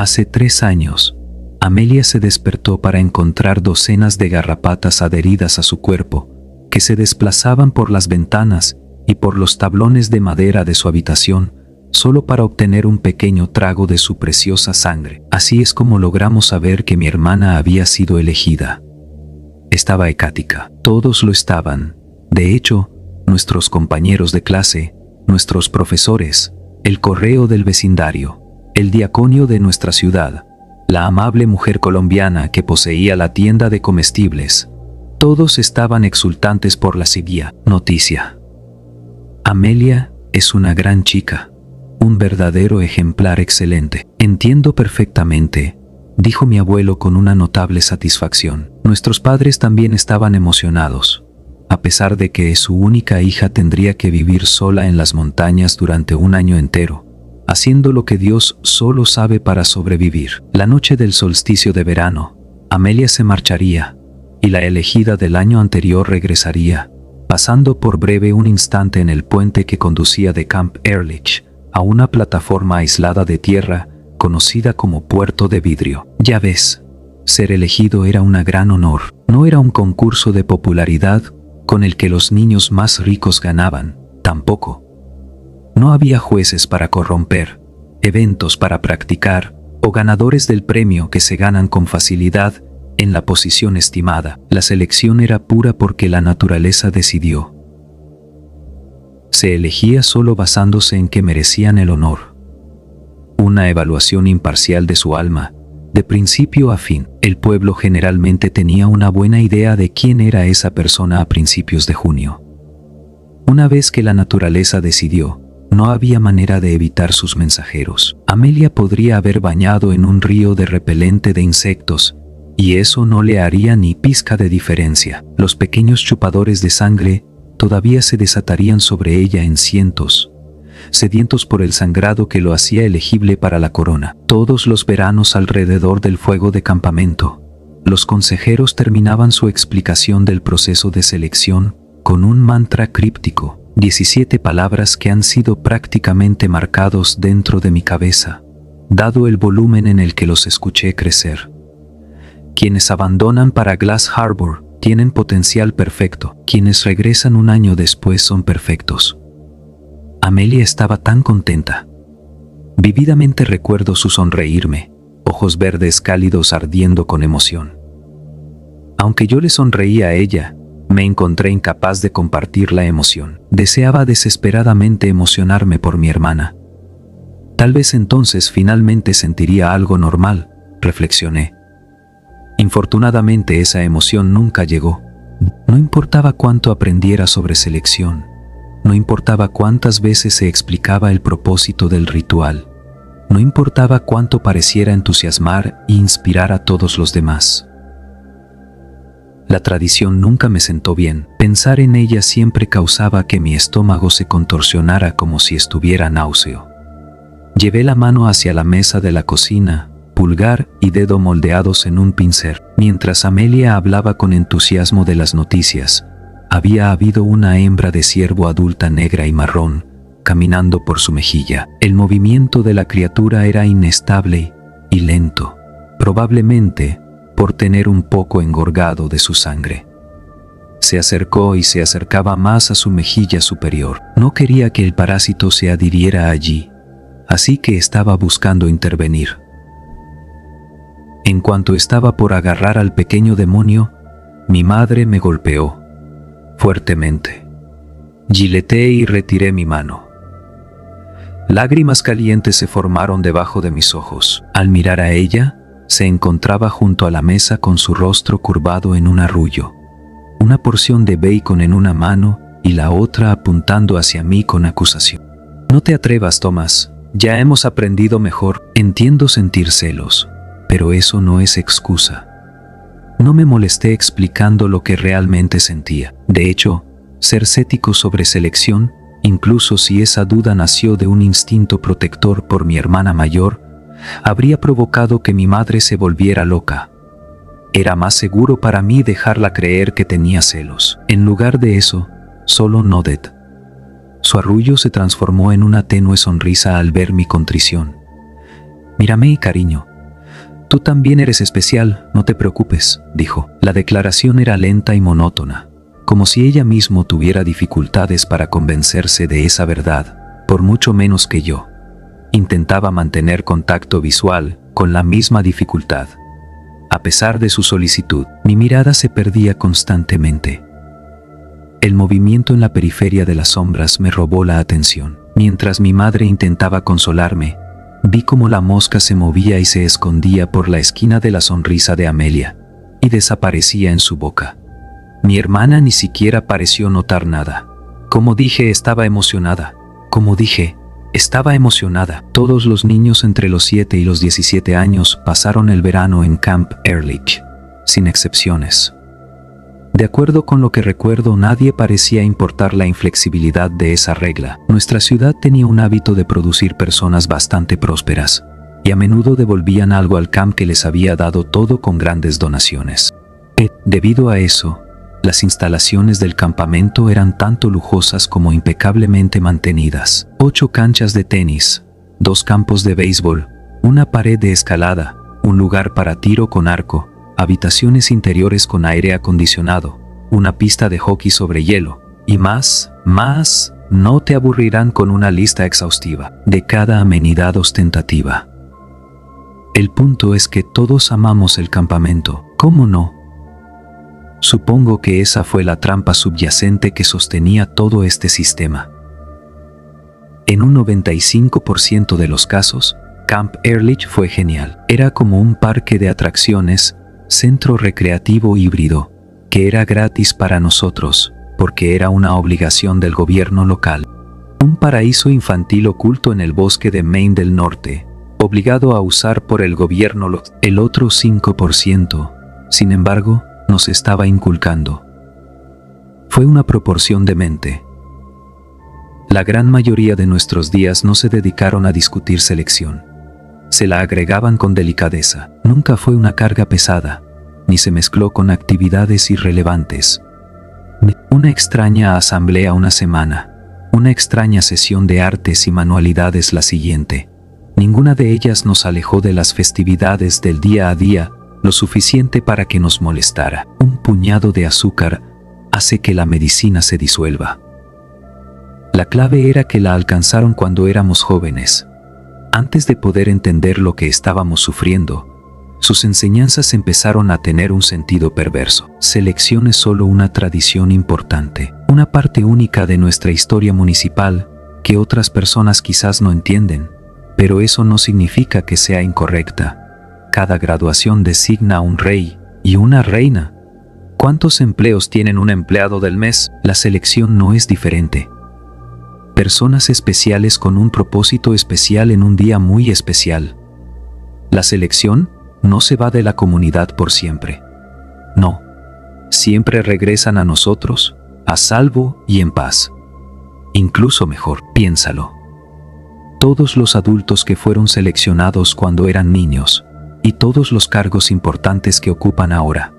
Hace 3 años, Amelia se despertó para encontrar docenas de garrapatas adheridas a su cuerpo, que se desplazaban por las ventanas y por los tablones de madera de su habitación, solo para obtener un pequeño trago de su preciosa sangre. Así es como logramos saber que mi hermana había sido elegida. Estaba ecática. Todos lo estaban. De hecho, nuestros compañeros de clase, nuestros profesores, el correo del vecindario, el diaconio de nuestra ciudad, la amable mujer colombiana que poseía la tienda de comestibles, todos estaban exultantes por la siguiente noticia. Amelia es una gran chica, un verdadero ejemplar excelente. Entiendo perfectamente, dijo mi abuelo con una notable satisfacción. Nuestros padres también estaban emocionados, a pesar de que su única hija tendría que vivir sola en las montañas durante un año entero, haciendo lo que Dios solo sabe para sobrevivir. La noche del solsticio de verano, Amelia se marcharía, y la elegida del año anterior regresaría, pasando por breve un instante en el puente que conducía de Camp Ehrlich a una plataforma aislada de tierra conocida como Puerto de Vidrio. Ya ves, ser elegido era un gran honor. No era un concurso de popularidad con el que los niños más ricos ganaban, tampoco. No había jueces para corromper, eventos para practicar o ganadores del premio que se ganan con facilidad en la posición estimada. La selección era pura porque la naturaleza decidió. Se elegía solo basándose en que merecían el honor. Una evaluación imparcial de su alma, de principio a fin. El pueblo generalmente tenía una buena idea de quién era esa persona a principios de junio. Una vez que la naturaleza decidió, no había manera de evitar sus mensajeros. Amelia podría haber bañado en un río de repelente de insectos, y eso no le haría ni pizca de diferencia. Los pequeños chupadores de sangre todavía se desatarían sobre ella en cientos, sedientos por el sangrado que lo hacía elegible para la corona. Todos los veranos alrededor del fuego de campamento, los consejeros terminaban su explicación del proceso de selección con un mantra críptico, 17 palabras que han sido prácticamente marcados dentro de mi cabeza, dado el volumen en el que los escuché crecer. Quienes abandonan para Glass Harbor tienen potencial perfecto. Quienes regresan un año después son perfectos. Amelia estaba tan contenta. Vívidamente recuerdo su sonreírme, ojos verdes cálidos ardiendo con emoción. Aunque yo le sonreía a ella, me encontré incapaz de compartir la emoción. Deseaba desesperadamente emocionarme por mi hermana. Tal vez entonces finalmente sentiría algo normal, reflexioné. Infortunadamente esa emoción nunca llegó. No importaba cuánto aprendiera sobre selección, no importaba cuántas veces se explicaba el propósito del ritual, no importaba cuánto pareciera entusiasmar e inspirar a todos los demás. La tradición nunca me sentó bien. Pensar en ella siempre causaba que mi estómago se contorsionara como si estuviera náuseo. Llevé la mano hacia la mesa de la cocina, pulgar y dedo moldeados en un pincel. Mientras Amelia hablaba con entusiasmo de las noticias, había habido una hembra de ciervo adulta negra y marrón, caminando por su mejilla. El movimiento de la criatura era inestable y lento, probablemente por tener un poco engorgado de su sangre. Se acercó y se acercaba más a su mejilla superior. No quería que el parásito se adhiriera allí, así que estaba buscando intervenir. En cuanto estaba por agarrar al pequeño demonio, mi madre me golpeó fuertemente. Gileteé y retiré mi mano. Lágrimas calientes se formaron debajo de mis ojos. Al mirar a ella, se encontraba junto a la mesa con su rostro curvado en un arrullo, una porción de bacon en una mano y la otra apuntando hacia mí con acusación. No te atrevas, Thomas, ya hemos aprendido mejor. Entiendo sentir celos, pero eso no es excusa. No me molesté explicando lo que realmente sentía. De hecho, ser cético sobre selección, incluso si esa duda nació de un instinto protector por mi hermana mayor, habría provocado que mi madre se volviera loca. Era más seguro para mí dejarla creer que tenía celos. En lugar de eso, solo nodded. Su arrullo se transformó en una tenue sonrisa al ver mi contrición. Mírame, cariño, Tú también eres especial, no te preocupes, dijo. La declaración era lenta y monótona, como si ella misma tuviera dificultades para convencerse de esa verdad, por mucho menos que yo. Intentaba mantener contacto visual con la misma dificultad. A pesar de su solicitud, mi mirada se perdía constantemente. El movimiento en la periferia de las sombras me robó la atención. Mientras mi madre intentaba consolarme, vi cómo la mosca se movía y se escondía por la esquina de la sonrisa de Amelia, y desaparecía en su boca. Mi hermana ni siquiera pareció notar nada. Como dije, estaba emocionada. Todos los niños entre los 7 y los 17 años pasaron el verano en Camp Ehrlich, sin excepciones. De acuerdo con lo que recuerdo, nadie parecía importar la inflexibilidad de esa regla. Nuestra ciudad tenía un hábito de producir personas bastante prósperas, y a menudo devolvían algo al camp que les había dado todo con grandes donaciones. Debido a eso, las instalaciones del campamento eran tanto lujosas como impecablemente mantenidas. 8 canchas de tenis, 2 campos de béisbol, una pared de escalada, un lugar para tiro con arco, habitaciones interiores con aire acondicionado, una pista de hockey sobre hielo, y más, no te aburrirán con una lista exhaustiva de cada amenidad ostentativa. El punto es que todos amamos el campamento, ¿cómo no? Supongo que esa fue la trampa subyacente que sostenía todo este sistema. En un 95% de los casos, Camp Ehrlich fue genial. Era como un parque de atracciones, centro recreativo híbrido, que era gratis para nosotros, porque era una obligación del gobierno local. Un paraíso infantil oculto en el bosque de Maine del Norte, obligado a usar por el gobierno local. El otro 5%, sin embargo, nos estaba inculcando. Fue una proporción demente. La gran mayoría de nuestros días no se dedicaron a discutir selección. Se la agregaban con delicadeza. Nunca fue una carga pesada, ni se mezcló con actividades irrelevantes. Una extraña asamblea una semana, una extraña sesión de artes y manualidades la siguiente. Ninguna de ellas nos alejó de las festividades del día a día lo suficiente para que nos molestara. Un puñado de azúcar hace que la medicina se disuelva. La clave era que la alcanzaron cuando éramos jóvenes. Antes de poder entender lo que estábamos sufriendo, sus enseñanzas empezaron a tener un sentido perverso. Selección es solo una tradición importante, una parte única de nuestra historia municipal que otras personas quizás no entienden, pero eso no significa que sea incorrecta. Cada graduación designa a un rey y una reina. ¿Cuántos empleos tienen un empleado del mes? La selección no es diferente. Personas especiales con un propósito especial en un día muy especial. La selección no se va de la comunidad por siempre. No. Siempre regresan a nosotros, a salvo y en paz. Incluso mejor, piénsalo. Todos los adultos que fueron seleccionados cuando eran niños, y todos los cargos importantes que ocupan ahora.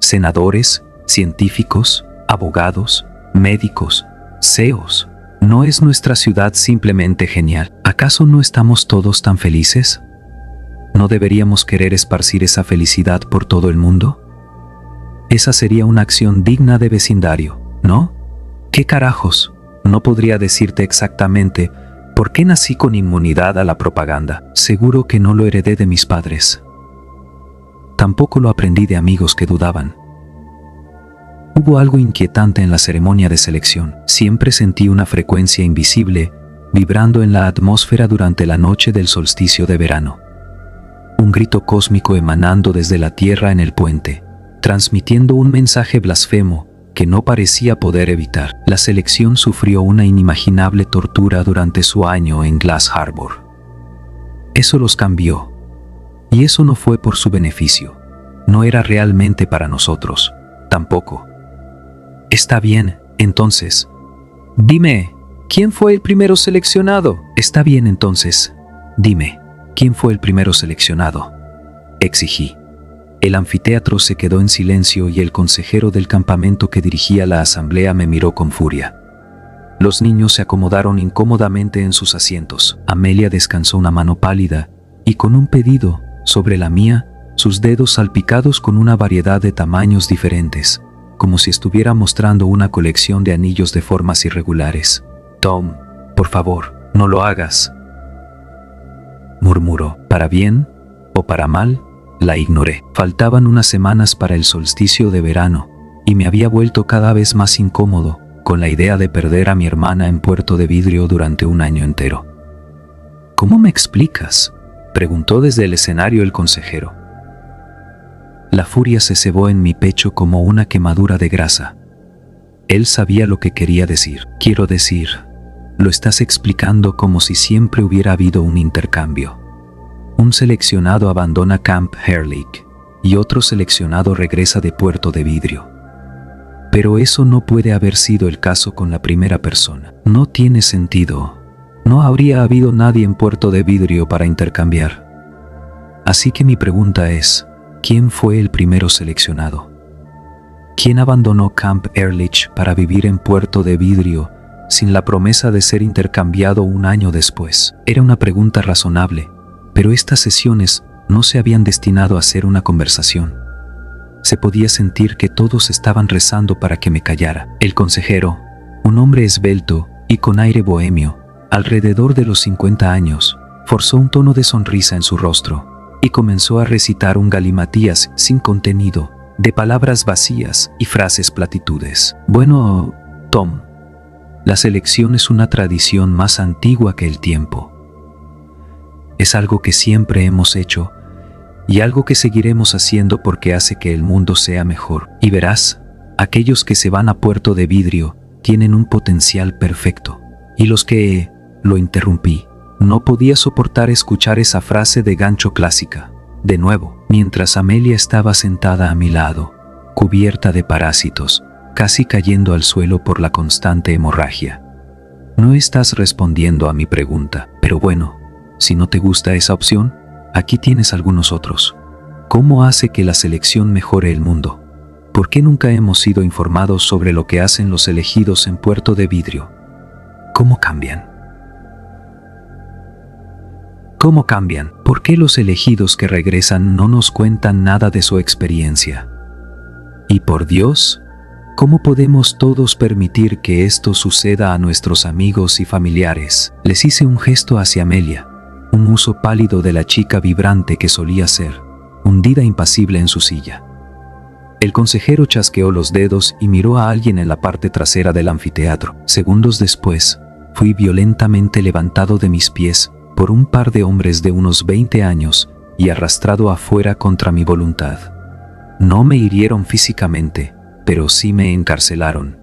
Senadores, científicos, abogados, médicos, CEOs. ¿No es nuestra ciudad simplemente genial? ¿Acaso no estamos todos tan felices? ¿No deberíamos querer esparcir esa felicidad por todo el mundo? Esa sería una acción digna de vecindario, ¿no? ¿Qué carajos? No podría decirte exactamente por qué nací con inmunidad a la propaganda. Seguro que no lo heredé de mis padres. Tampoco lo aprendí de amigos que dudaban. Hubo algo inquietante en la ceremonia de selección. Siempre sentí una frecuencia invisible vibrando en la atmósfera durante la noche del solsticio de verano. Un grito cósmico emanando desde la tierra en el puente, transmitiendo un mensaje blasfemo que no parecía poder evitar. La selección sufrió una inimaginable tortura durante su año en Glass Harbor. Eso los cambió. Y eso no fue por su beneficio. No era realmente para nosotros. Tampoco. Está bien, entonces. Dime, ¿quién fue el primero seleccionado? Está bien, entonces. Dime, ¿quién fue el primero seleccionado? Exigí. El anfiteatro se quedó en silencio y el consejero del campamento que dirigía la asamblea me miró con furia. Los niños se acomodaron incómodamente en sus asientos. Amelia descansó una mano pálida y con un pedido sobre la mía sus dedos salpicados con una variedad de tamaños diferentes, como si estuviera mostrando una colección de anillos de formas irregulares. «Tom, por favor, no lo hagas», murmuró. Para bien o para mal, la ignoré. Faltaban unas semanas para el solsticio de verano, y me había vuelto cada vez más incómodo con la idea de perder a mi hermana en Puerto de Vidrio durante un año entero. «¿Cómo me explicas?», preguntó desde el escenario el consejero. La furia se cebó en mi pecho como una quemadura de grasa. Él sabía lo que quería decir. «Quiero decir, lo estás explicando como si siempre hubiera habido un intercambio. Un seleccionado abandona Camp Herlick y otro seleccionado regresa de Puerto de Vidrio. Pero eso no puede haber sido el caso con la primera persona. No tiene sentido. No habría habido nadie en Puerto de Vidrio para intercambiar. Así que mi pregunta es, ¿quién fue el primero seleccionado? ¿Quién abandonó Camp Ehrlich para vivir en Puerto de Vidrio sin la promesa de ser intercambiado un año después? Era una pregunta razonable, pero estas sesiones no se habían destinado a ser una conversación. Se podía sentir que todos estaban rezando para que me callara. El consejero, un hombre esbelto y con aire bohemio, alrededor de los 50 años, forzó un tono de sonrisa en su rostro y comenzó a recitar un galimatías sin contenido, de palabras vacías y frases platitudes. «Bueno, Tom, la selección es una tradición más antigua que el tiempo. Es algo que siempre hemos hecho y algo que seguiremos haciendo porque hace que el mundo sea mejor. Y verás, aquellos que se van a Puerto de Vidrio tienen un potencial perfecto. Y los que...» Lo interrumpí. No podía soportar escuchar esa frase de gancho clásica. De nuevo, mientras Amelia estaba sentada a mi lado, cubierta de parásitos, casi cayendo al suelo por la constante hemorragia. «No estás respondiendo a mi pregunta, pero bueno, si no te gusta esa opción, aquí tienes algunos otros. ¿Cómo hace que la selección mejore el mundo? ¿Por qué nunca hemos sido informados sobre lo que hacen los elegidos en Puerto de Vidrio? ¿Cómo cambian? ¿Cómo cambian? ¿Por qué los elegidos que regresan no nos cuentan nada de su experiencia? Y por Dios, ¿cómo podemos todos permitir que esto suceda a nuestros amigos y familiares?» Les hice un gesto hacia Amelia, un uso pálido de la chica vibrante que solía ser, hundida impasible en su silla. El consejero chasqueó los dedos y miró a alguien en la parte trasera del anfiteatro. Segundos después, fui violentamente levantado de mis pies por un par de hombres de unos 20 años y arrastrado afuera contra mi voluntad. No me hirieron físicamente, pero sí me encarcelaron.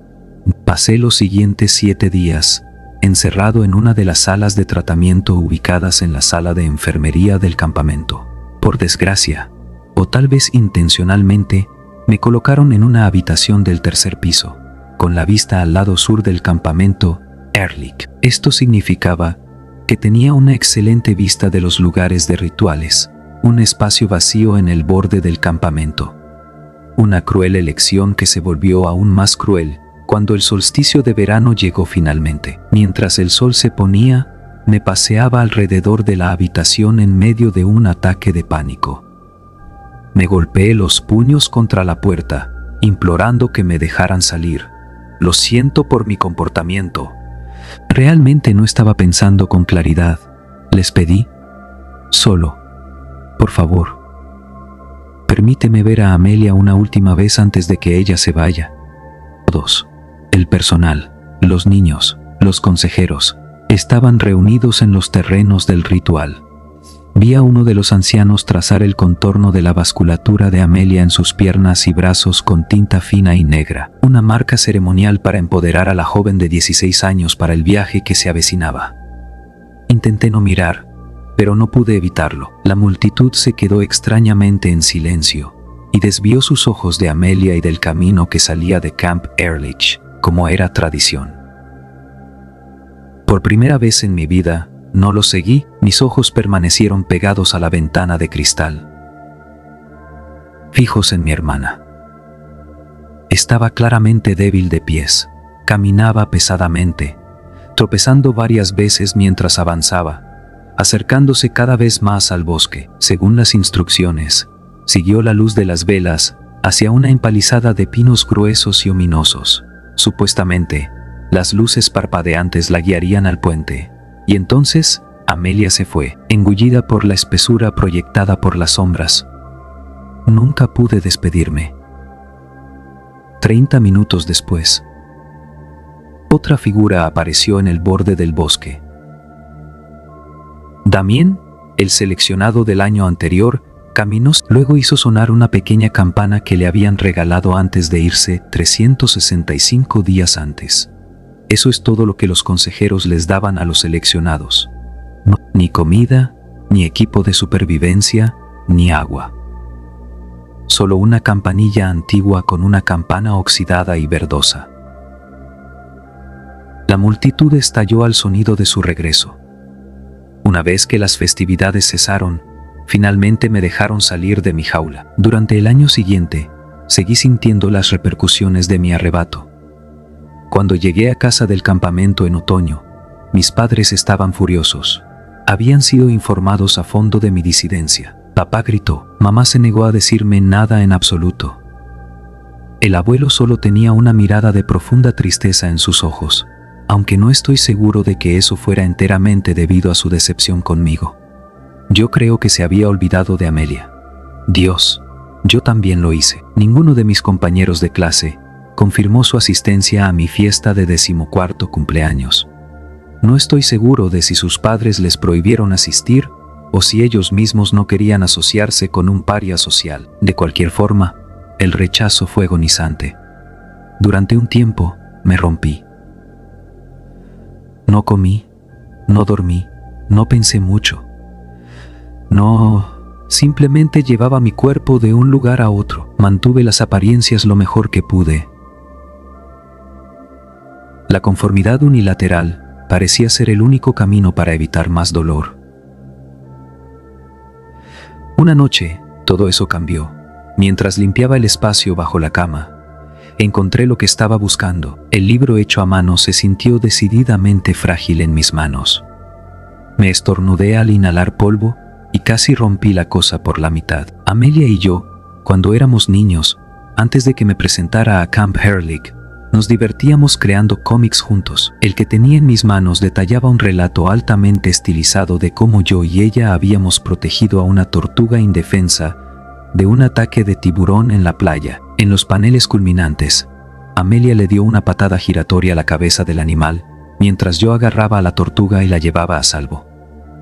Pasé los siguientes 7 días encerrado en una de las salas de tratamiento ubicadas en la sala de enfermería del campamento. Por desgracia, o tal vez intencionalmente, me colocaron en una habitación del 3er piso, con la vista al lado sur del campamento Ehrlich. Esto significaba que tenía una excelente vista de los lugares de rituales, un espacio vacío en el borde del campamento. Una cruel elección que se volvió aún más cruel cuando el solsticio de verano llegó finalmente. Mientras el sol se ponía, me paseaba alrededor de la habitación en medio de un ataque de pánico. Me golpeé los puños contra la puerta, implorando que me dejaran salir. «Lo siento por mi comportamiento». Realmente no estaba pensando con claridad. Les pedí, «Solo, por favor, permíteme ver a Amelia una última vez antes de que ella se vaya». Todos, el personal, los niños, los consejeros, estaban reunidos en los terrenos del ritual. Vi a uno de los ancianos trazar el contorno de la vasculatura de Amelia en sus piernas y brazos con tinta fina y negra, una marca ceremonial para empoderar a la joven de 16 años para el viaje que se avecinaba. Intenté no mirar, pero no pude evitarlo. La multitud se quedó extrañamente en silencio y desvió sus ojos de Amelia y del camino que salía de Camp Ehrlich, como era tradición. Por primera vez en mi vida, no lo seguí, mis ojos permanecieron pegados a la ventana de cristal, fijos en mi hermana. Estaba claramente débil de pies, caminaba pesadamente, tropezando varias veces mientras avanzaba, acercándose cada vez más al bosque. Según las instrucciones, siguió la luz de las velas hacia una empalizada de pinos gruesos y ominosos. Supuestamente, las luces parpadeantes la guiarían al puente. Y entonces, Amelia se fue, engullida por la espesura proyectada por las sombras. Nunca pude despedirme. 30 minutos después, otra figura apareció en el borde del bosque. Damien, el seleccionado del año anterior, caminó, luego hizo sonar una pequeña campana que le habían regalado antes de irse 365 días antes. Eso es todo lo que los consejeros les daban a los seleccionados. No, ni comida, ni equipo de supervivencia, ni agua. Solo una campanilla antigua con una campana oxidada y verdosa. La multitud estalló al sonido de su regreso. Una vez que las festividades cesaron, finalmente me dejaron salir de mi jaula. Durante el año siguiente, seguí sintiendo las repercusiones de mi arrebato. Cuando llegué a casa del campamento en otoño, mis padres estaban furiosos. Habían sido informados a fondo de mi disidencia. Papá gritó. Mamá se negó a decirme nada en absoluto. El abuelo solo tenía una mirada de profunda tristeza en sus ojos, aunque no estoy seguro de que eso fuera enteramente debido a su decepción conmigo. Yo creo que se había olvidado de Amelia. Dios, yo también lo hice. Ninguno de mis compañeros de clase confirmó su asistencia a mi fiesta de 14º cumpleaños. No estoy seguro de si sus padres les prohibieron asistir o si ellos mismos no querían asociarse con un paria social. De cualquier forma, el rechazo fue agonizante. Durante un tiempo, me rompí. No comí, no dormí, no pensé mucho. No, simplemente llevaba mi cuerpo de un lugar a otro. Mantuve las apariencias lo mejor que pude. La conformidad unilateral parecía ser el único camino para evitar más dolor. Una noche, todo eso cambió. Mientras limpiaba el espacio bajo la cama, encontré lo que estaba buscando. El libro hecho a mano se sintió decididamente frágil en mis manos. Me estornudé al inhalar polvo y casi rompí la cosa por la mitad. Amelia y yo, cuando éramos niños, antes de que me presentara a Camp Herlick, nos divertíamos creando cómics juntos. El que tenía en mis manos detallaba un relato altamente estilizado de cómo yo y ella habíamos protegido a una tortuga indefensa de un ataque de tiburón en la playa. En los paneles culminantes, Amelia le dio una patada giratoria a la cabeza del animal, mientras yo agarraba a la tortuga y la llevaba a salvo.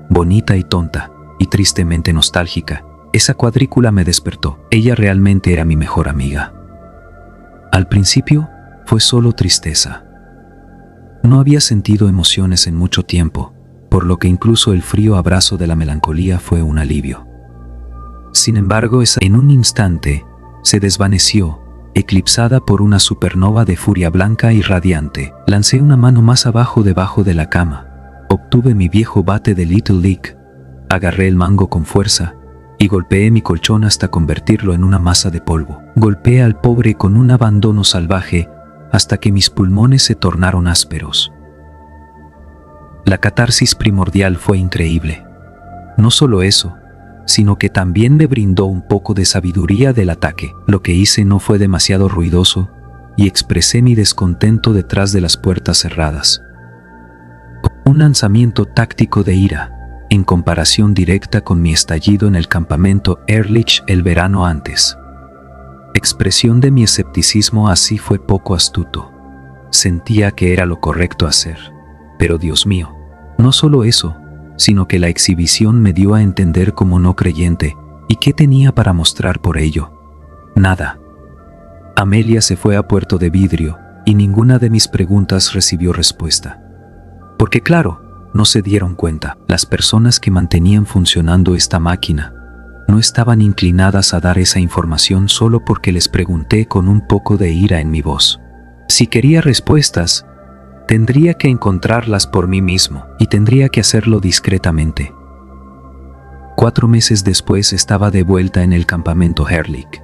Bonita y tonta, y tristemente nostálgica, esa cuadrícula me despertó. Ella realmente era mi mejor amiga. Al principio, fue solo tristeza. No había sentido emociones en mucho tiempo, por lo que incluso el frío abrazo de la melancolía fue un alivio. Sin embargo, en un instante, se desvaneció, eclipsada por una supernova de furia blanca y radiante. Lancé una mano más abajo debajo de la cama. Obtuve mi viejo bate de Little League, agarré el mango con fuerza y golpeé mi colchón hasta convertirlo en una masa de polvo. Golpeé al pobre con un abandono salvaje hasta que mis pulmones se tornaron ásperos. La catarsis primordial fue increíble. No solo eso, sino que también me brindó un poco de sabiduría del ataque. Lo que hice no fue demasiado ruidoso y expresé mi descontento detrás de las puertas cerradas. Un lanzamiento táctico de ira, en comparación directa con mi estallido en el campamento Ehrlich el verano antes. Expresión de mi escepticismo así fue poco astuto. Sentía que era lo correcto hacer. Pero Dios mío, no solo eso, sino que la exhibición me dio a entender como no creyente, ¿y qué tenía para mostrar por ello? Nada. Amelia se fue a Puerto de Vidrio, y ninguna de mis preguntas recibió respuesta. Porque claro, no se dieron cuenta, las personas que mantenían funcionando esta máquina no estaban inclinadas a dar esa información solo porque les pregunté con un poco de ira en mi voz. Si quería respuestas, tendría que encontrarlas por mí mismo y tendría que hacerlo discretamente. 4 meses después estaba de vuelta en el campamento Herlick.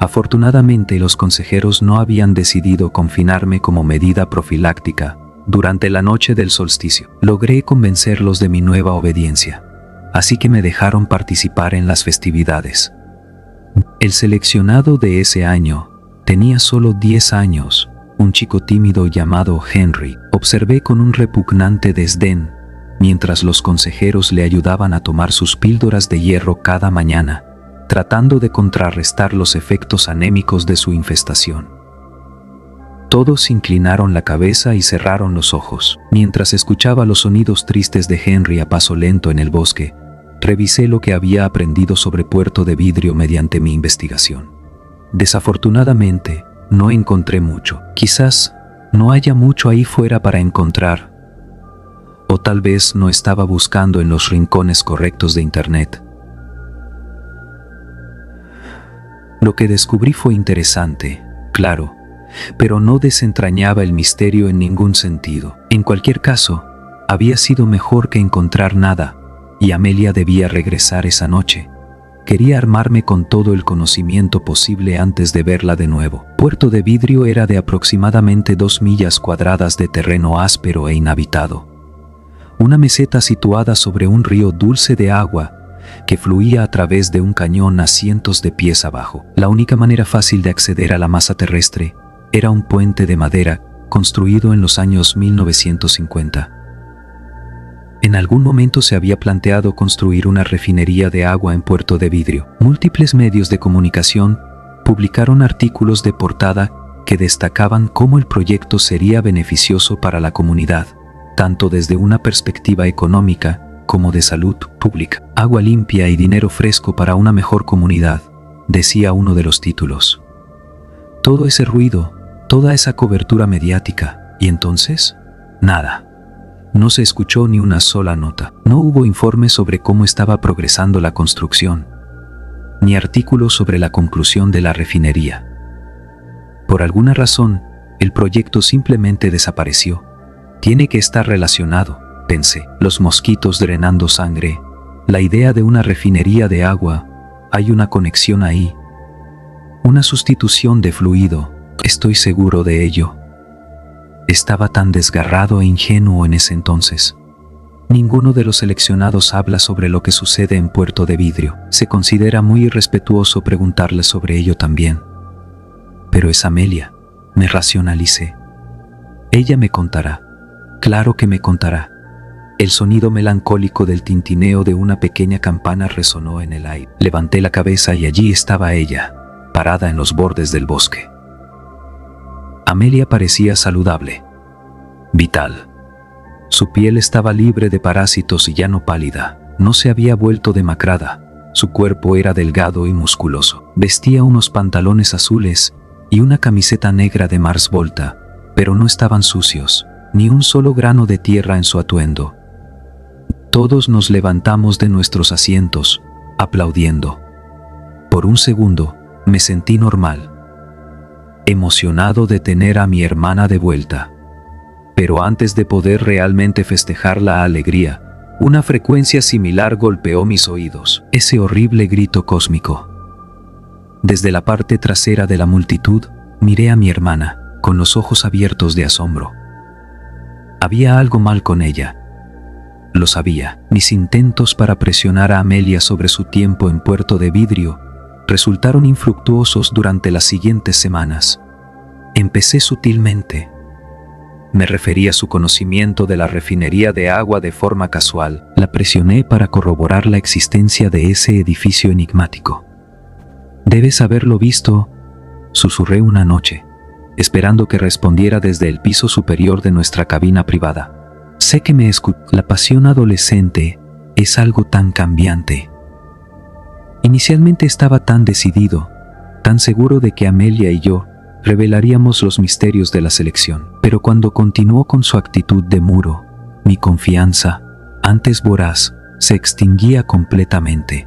Afortunadamente los consejeros no habían decidido confinarme como medida profiláctica durante la noche del solsticio. Logré convencerlos de mi nueva obediencia, así que me dejaron participar en las festividades. El seleccionado de ese año tenía solo 10 años, un chico tímido llamado Henry. Observé con un repugnante desdén mientras los consejeros le ayudaban a tomar sus píldoras de hierro cada mañana, tratando de contrarrestar los efectos anémicos de su infestación. Todos inclinaron la cabeza y cerraron los ojos. Mientras escuchaba los sonidos tristes de Henry a paso lento en el bosque, revisé lo que había aprendido sobre Puerto de Vidrio mediante mi investigación. Desafortunadamente, no encontré mucho. Quizás no haya mucho ahí fuera para encontrar, o tal vez no estaba buscando en los rincones correctos de Internet. Lo que descubrí fue interesante, claro, pero no desentrañaba el misterio en ningún sentido. En cualquier caso, había sido mejor que encontrar nada, y Amelia debía regresar esa noche. Quería armarme con todo el conocimiento posible antes de verla de nuevo. Puerto de Vidrio era de aproximadamente 2 millas cuadradas de terreno áspero e inhabitado. Una meseta situada sobre un río dulce de agua que fluía a través de un cañón a cientos de pies abajo. La única manera fácil de acceder a la masa terrestre era un puente de madera construido en los años 1950. En algún momento se había planteado construir una refinería de agua en Puerto de Vidrio. Múltiples medios de comunicación publicaron artículos de portada que destacaban cómo el proyecto sería beneficioso para la comunidad, tanto desde una perspectiva económica como de salud pública. Agua limpia y dinero fresco para una mejor comunidad, decía uno de los títulos. Todo ese ruido, toda esa cobertura mediática, y entonces, nada. No se escuchó ni una sola nota. No hubo informes sobre cómo estaba progresando la construcción, ni artículos sobre la conclusión de la refinería. Por alguna razón, el proyecto simplemente desapareció. Tiene que estar relacionado, pensé. Los mosquitos drenando sangre, la idea de una refinería de agua, hay una conexión ahí. Una sustitución de fluido, estoy seguro de ello. Estaba tan desgarrado e ingenuo en ese entonces. Ninguno de los seleccionados habla sobre lo que sucede en Puerto de Vidrio. Se considera muy irrespetuoso preguntarle sobre ello también. Pero es Amelia, me racionalicé. Ella me contará. Claro que me contará. El sonido melancólico del tintineo de una pequeña campana resonó en el aire. Levanté la cabeza y allí estaba ella, parada en los bordes del bosque. Amelia parecía saludable, vital. Su piel estaba libre de parásitos y ya no pálida. No se había vuelto demacrada. Su cuerpo era delgado y musculoso. Vestía unos pantalones azules y una camiseta negra de Mars Volta, pero no estaban sucios, ni un solo grano de tierra en su atuendo. Todos nos levantamos de nuestros asientos, aplaudiendo. Por un segundo, me sentí normal, emocionado de tener a mi hermana de vuelta. Pero antes de poder realmente festejar la alegría, una frecuencia similar golpeó mis oídos, ese horrible grito cósmico. Desde la parte trasera de la multitud, miré a mi hermana, con los ojos abiertos de asombro. Había algo mal con ella. Lo sabía. Mis intentos para presionar a Amelia sobre su tiempo en Puerto de Vidrio resultaron infructuosos durante las siguientes semanas. Empecé sutilmente. Me referí a su conocimiento de la refinería de agua de forma casual. La presioné para corroborar la existencia de ese edificio enigmático. «Debes haberlo visto», susurré una noche, esperando que respondiera desde el piso superior de nuestra cabina privada. Sé que me escuchó. La pasión adolescente es algo tan cambiante. Inicialmente estaba tan decidido, tan seguro de que Amelia y yo revelaríamos los misterios de la selección. Pero cuando continuó con su actitud de muro, mi confianza, antes voraz, se extinguía completamente.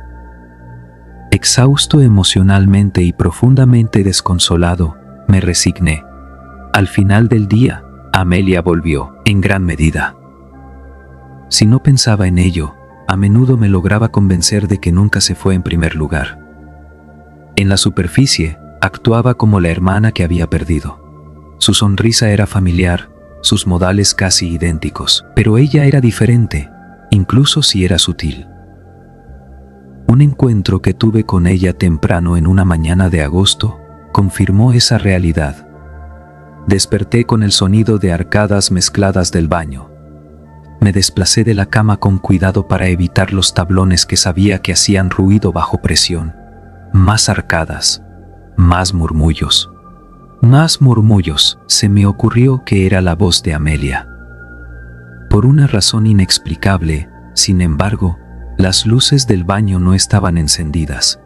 Exhausto emocionalmente y profundamente desconsolado, me resigné. Al final del día, Amelia volvió, en gran medida. Si no pensaba en ello, a menudo me lograba convencer de que nunca se fue en primer lugar. En la superficie, actuaba como la hermana que había perdido. Su sonrisa era familiar, sus modales casi idénticos, pero ella era diferente, incluso si era sutil. Un encuentro que tuve con ella temprano en una mañana de agosto confirmó esa realidad. Desperté con el sonido de arcadas mezcladas del baño. Me desplacé de la cama con cuidado para evitar los tablones que sabía que hacían ruido bajo presión. Más arcadas, más murmullos. Más murmullos. Se me ocurrió que era la voz de Amelia. Por una razón inexplicable, sin embargo, las luces del baño no estaban encendidas.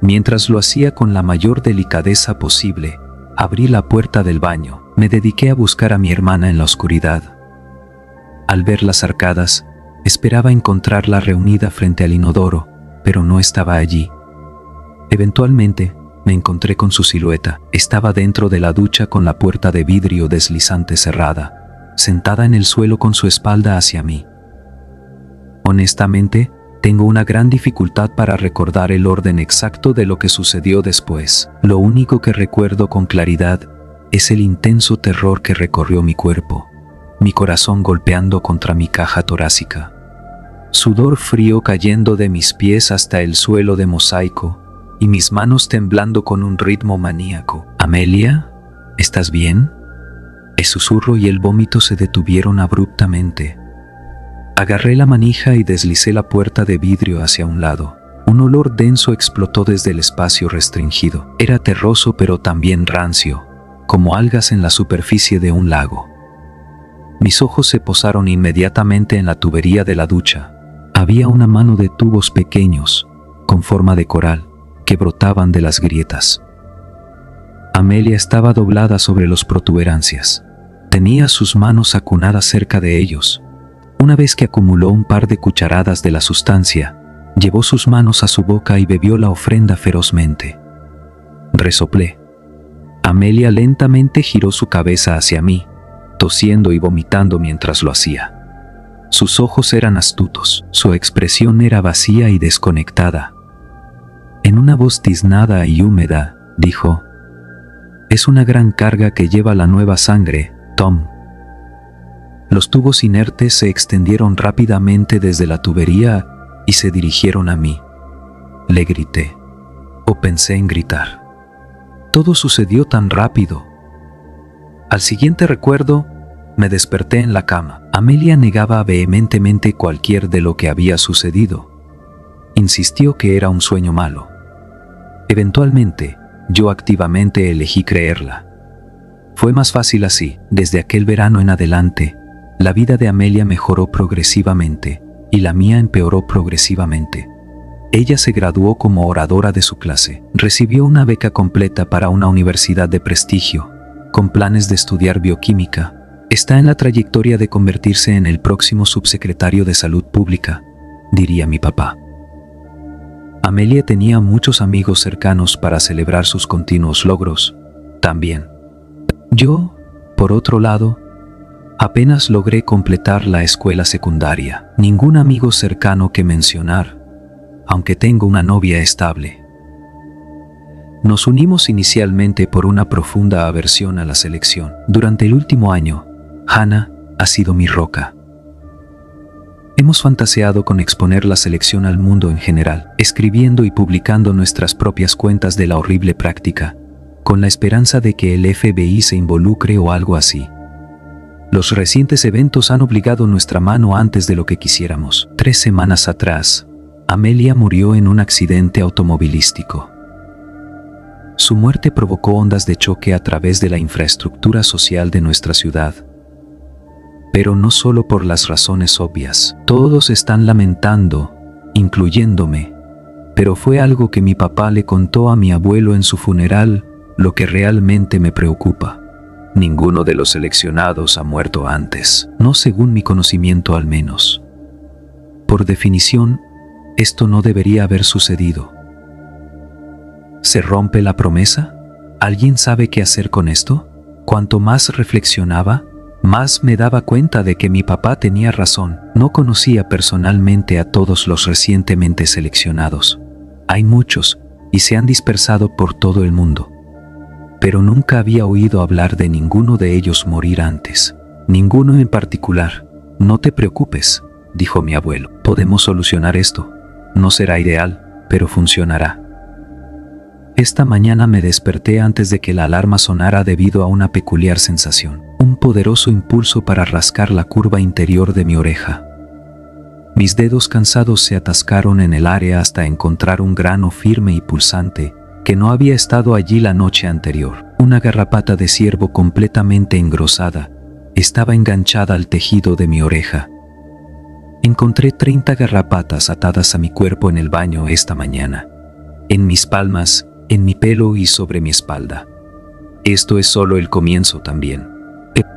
Mientras lo hacía con la mayor delicadeza posible, abrí la puerta del baño. Me dediqué a buscar a mi hermana en la oscuridad. Al ver las arcadas, esperaba encontrarla reunida frente al inodoro, pero no estaba allí. Eventualmente, me encontré con su silueta. Estaba dentro de la ducha con la puerta de vidrio deslizante cerrada, sentada en el suelo con su espalda hacia mí. Honestamente, tengo una gran dificultad para recordar el orden exacto de lo que sucedió después. Lo único que recuerdo con claridad es el intenso terror que recorrió mi cuerpo, mi corazón golpeando contra mi caja torácica, sudor frío cayendo de mis pies hasta el suelo de mosaico y mis manos temblando con un ritmo maníaco. «Amelia, ¿estás bien?». El susurro y el vómito se detuvieron abruptamente. Agarré la manija y deslicé la puerta de vidrio hacia un lado. Un olor denso explotó desde el espacio restringido. Era terroso pero también rancio, como algas en la superficie de un lago. Mis ojos se posaron inmediatamente en la tubería de la ducha. Había una mano de tubos pequeños, con forma de coral, que brotaban de las grietas. Amelia estaba doblada sobre los protuberancias. Tenía sus manos acunadas cerca de ellos. Una vez que acumuló un par de cucharadas de la sustancia, llevó sus manos a su boca y bebió la ofrenda ferozmente. Resoplé. Amelia lentamente giró su cabeza hacia mí, tosiendo y vomitando mientras lo hacía. Sus ojos eran astutos, su expresión era vacía y desconectada. En una voz tiznada y húmeda, dijo: «Es una gran carga que lleva la nueva sangre, Tom». Los tubos inertes se extendieron rápidamente desde la tubería y se dirigieron a mí. Le grité, o pensé en gritar. Todo sucedió tan rápido. Al siguiente recuerdo, me desperté en la cama. Amelia negaba vehementemente cualquier de lo que había sucedido. Insistió que era un sueño malo. Eventualmente, yo activamente elegí creerla. Fue más fácil así. Desde aquel verano en adelante, la vida de Amelia mejoró progresivamente y la mía empeoró progresivamente. Ella se graduó como oradora de su clase, recibió una beca completa para una universidad de prestigio, con planes de estudiar bioquímica, está en la trayectoria de convertirse en el próximo subsecretario de Salud Pública, diría mi papá. Amelia tenía muchos amigos cercanos para celebrar sus continuos logros, también. Yo, por otro lado, apenas logré completar la escuela secundaria. Ningún amigo cercano que mencionar, aunque tengo una novia estable. Nos unimos inicialmente por una profunda aversión a la selección. Durante el último año, Hannah ha sido mi roca. Hemos fantaseado con exponer la selección al mundo en general, escribiendo y publicando nuestras propias cuentas de la horrible práctica, con la esperanza de que el FBI se involucre o algo así. Los recientes eventos han obligado nuestra mano antes de lo que quisiéramos. 3 semanas atrás, Amelia murió en un accidente automovilístico. Su muerte provocó ondas de choque a través de la infraestructura social de nuestra ciudad. Pero no solo por las razones obvias. Todos están lamentando, incluyéndome. Pero fue algo que mi papá le contó a mi abuelo en su funeral, lo que realmente me preocupa. Ninguno de los seleccionados ha muerto antes, no según mi conocimiento al menos. Por definición, esto no debería haber sucedido. ¿Se rompe la promesa? ¿Alguien sabe qué hacer con esto? Cuanto más reflexionaba, más me daba cuenta de que mi papá tenía razón. No conocía personalmente a todos los recientemente seleccionados. Hay muchos, y se han dispersado por todo el mundo. Pero nunca había oído hablar de ninguno de ellos morir antes. Ninguno en particular. No te preocupes, dijo mi abuelo. Podemos solucionar esto. No será ideal, pero funcionará. Esta mañana me desperté antes de que la alarma sonara debido a una peculiar sensación, un poderoso impulso para rascar la curva interior de mi oreja. Mis dedos cansados se atascaron en el área hasta encontrar un grano firme y pulsante que no había estado allí la noche anterior. Una garrapata de ciervo completamente engrosada estaba enganchada al tejido de mi oreja. Encontré 30 garrapatas atadas a mi cuerpo en el baño esta mañana, en mis palmas, en mi pelo y sobre mi espalda. Esto es solo el comienzo también.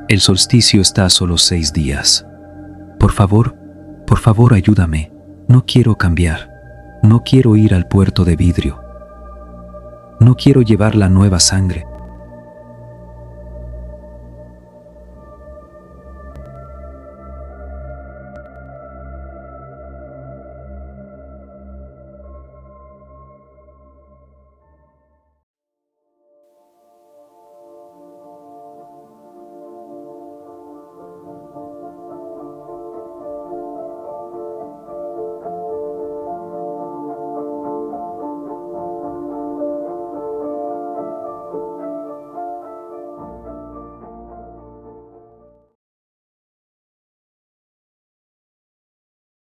El solsticio está a solo 6 días. Por favor, ayúdame. No quiero cambiar. No quiero ir al puerto de vidrio. No quiero llevar la nueva sangre.